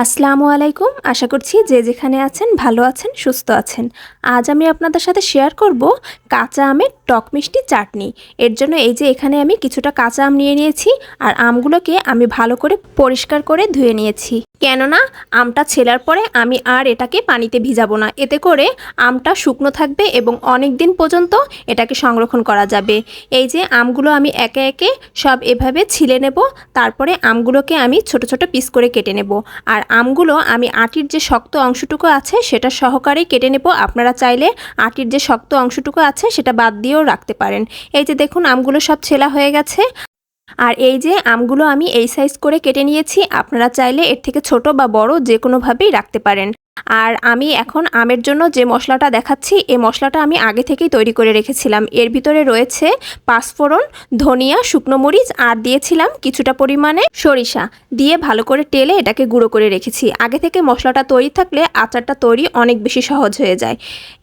আসসালামু আলাইকুম। আশা করছি যে যেখানে আছেন ভালো আছেন, সুস্থ আছেন। আজ আমি আপনাদের সাথে শেয়ার করব কাঁচা আমের টক মিষ্টি চাটনি। এর জন্য এই যে এখানে আমি কিছুটা কাঁচা আম নিয়ে নিয়েছি আর আমগুলোকে আমি ভালো করে পরিষ্কার করে ধুয়ে নিয়েছি। কেননা আমটা ছেলার পরে আমি আর এটাকে পানিতে ভিজাবো না, এতে করে আমটা শুকনো থাকবে এবং অনেক দিন পর্যন্ত এটাকে সংরক্ষণ করা যাবে। এই যে আমগুলো আমি একে একে সব এভাবে ছিলে নেব, তারপরে আমগুলোকে আমি ছোট ছোট পিস করে কেটে নেব। আর আমগুলো আমি আটির যে শক্ত অংশটুকু আছে সেটা সহকারেই কেটে নেব। আপনারা চাইলে আটির যে শক্ত অংশটুকু আছে সেটা বাদ দিয়েও রাখতে পারেন। এই যে দেখুন আমগুলো সব ছেলা হয়ে গেছে। আর এই যে আমগুলো আমি এই সাইজ করে কেটে নিয়েছি, আপনারা চাইলে এর থেকে ছোট বা বড় যে কোনোভাবেই রাখতে পারেন। আর আমি এখন আমের জন্য যে মশলাটা দেখাচ্ছি, এই মশলাটা আমি আগে থেকেই তৈরি করে রেখেছিলাম। এর ভিতরে রয়েছে পাঁচফোড়ন, ধনিয়া, শুকনো মরিচ আর দিয়েছিলাম কিছুটা পরিমাণে সরিষা দিয়ে ভালো করে টেলে এটাকে গুঁড়ো করে রেখেছি। আগে থেকে মশলাটা তৈরি থাকলে আচারটা তৈরি অনেক বেশি সহজ হয়ে যায়।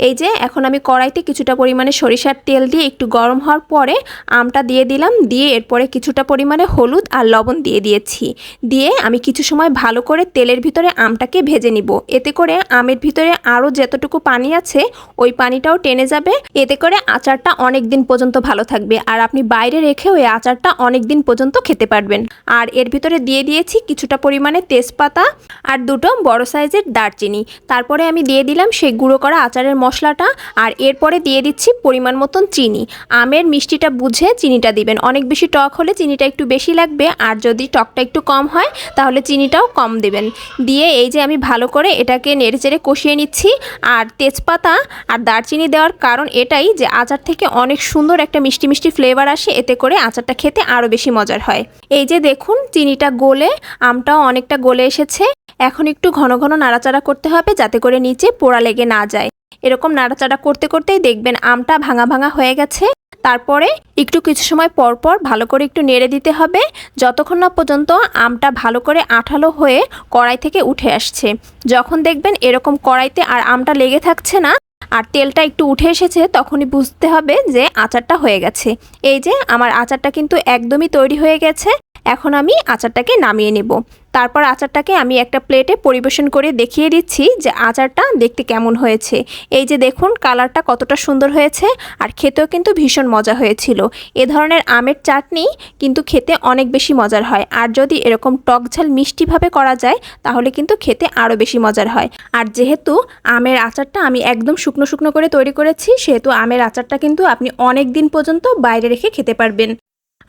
এই যে এখন আমি কড়াইতে কিছুটা পরিমাণে সরিষার তেল দিয়ে একটু গরম হওয়ার পরে আমটা দিয়ে দিলাম, দিয়ে এরপরে কিছুটা পরিমাণে হলুদ আর লবণ দিয়ে দিয়েছি। দিয়ে আমি কিছু সময় ভালো করে তেলের ভিতরে আমটাকে ভেজে নিব। এতে করে আমের ভিতরে আরও যতটুকু পানি আছে ওই পানিটাও টেনে যাবে। এতে করে আচারটা অনেক দিন পর্যন্ত ভালো থাকবে আর আপনি বাইরে রেখে ওই আচারটা অনেক দিন পর্যন্ত খেতে পারবেন। আর এর ভিতরে দিয়ে দিয়েছি কিছুটা পরিমাণে তেজপাতা আর দুটো বড় সাইজের দারচিনি। তারপরে আমি দিয়ে দিলাম সেই গুঁড়ো করা আচারের মশলাটা আর এরপরে দিয়ে দিচ্ছি পরিমাণ মতন চিনি। আমের মিষ্টিটা বুঝে চিনিটা দিবেন। অনেক বেশি টক হলে চিনিটা একটু বেশি লাগবে, আর যদি টকটা একটু কম হয় তাহলে চিনিটাও কম দেবেন। দিয়ে এই যে আমি ভালো করে এটাকে নেড়েচেড়ে কষিয়ে নিচ্ছি। আর তেজপাতা আর দারচিনি দেওয়ার কারণ এটাই যে আচার থেকে অনেক সুন্দর একটা মিষ্টি মিষ্টি ফ্লেভার আসে, এতে করে আচারটা খেতে আরও বেশি মজার হয়। এই যে দেখুন চিনিটা গলে আমটাও অনেকটা গলে এসেছে। এখন একটু ঘন ঘন নাড়াচাড়া করতে হবে যাতে করে নিচে পোড়া লেগে না যায়। এরকম নাড়াচাড়া করতে করতেই দেখবেন আমটা ভাঙা ভাঙা হয়ে গেছে। তারপরে একটু কিছু সময় পর পর ভালো করে একটু নেড়ে দিতে হবে যতক্ষণ না পর্যন্ত আমটা ভালো করে আঠালো হয়ে কড়াই থেকে উঠে আসছে। যখন দেখবেন এরকম কড়াইতে আর আমটা লেগে থাকছে না আর তেলটা একটু উঠে এসেছে, তখনই বুঝতে হবে যে আচারটা হয়ে গেছে। এই যে আমার আচারটা কিন্তু একদমই তৈরি হয়ে গেছে। এখন আমি আচারটাকে নামিয়ে নেব। তারপর আচারটাকে আমি একটা প্লেটে পরিবেশন করে দেখিয়ে দিচ্ছি যে আচারটা দেখতে কেমন হয়েছে। এই যে দেখুন কালারটা কতটা সুন্দর হয়েছে আর খেতেও কিন্তু ভীষণ মজা হয়েছিল। এ ধরনের আমের চাটনি কিন্তু খেতে অনেক বেশি মজার হয়, আর যদি এরকম টক ঝাল মিষ্টিভাবে করা যায় তাহলে কিন্তু খেতে আরও বেশি মজার হয়। আর যেহেতু আমের আচারটা আমি একদম শুকনো শুকনো করে তৈরি করেছি, সেহেতু আমের আচারটা কিন্তু আপনি অনেক দিন পর্যন্ত বাইরে রেখে খেতে পারবেন।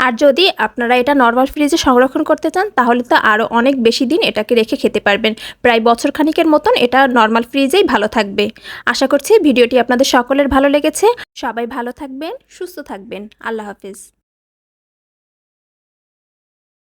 আর যদি আপনারা এটা নর্মাল ফ্রিজে সংরক্ষণ করতে চান তাহলে তো আরও অনেক বেশি দিন এটাকে রেখে খেতে পারবেন। প্রায় বছর খানিকের মতন এটা নর্মাল ফ্রিজেই ভালো থাকবে। আশা করছি ভিডিওটি আপনাদের সকলের ভালো লেগেছে। সবাই ভালো থাকবেন, সুস্থ থাকবেন। আল্লাহ হাফেজ।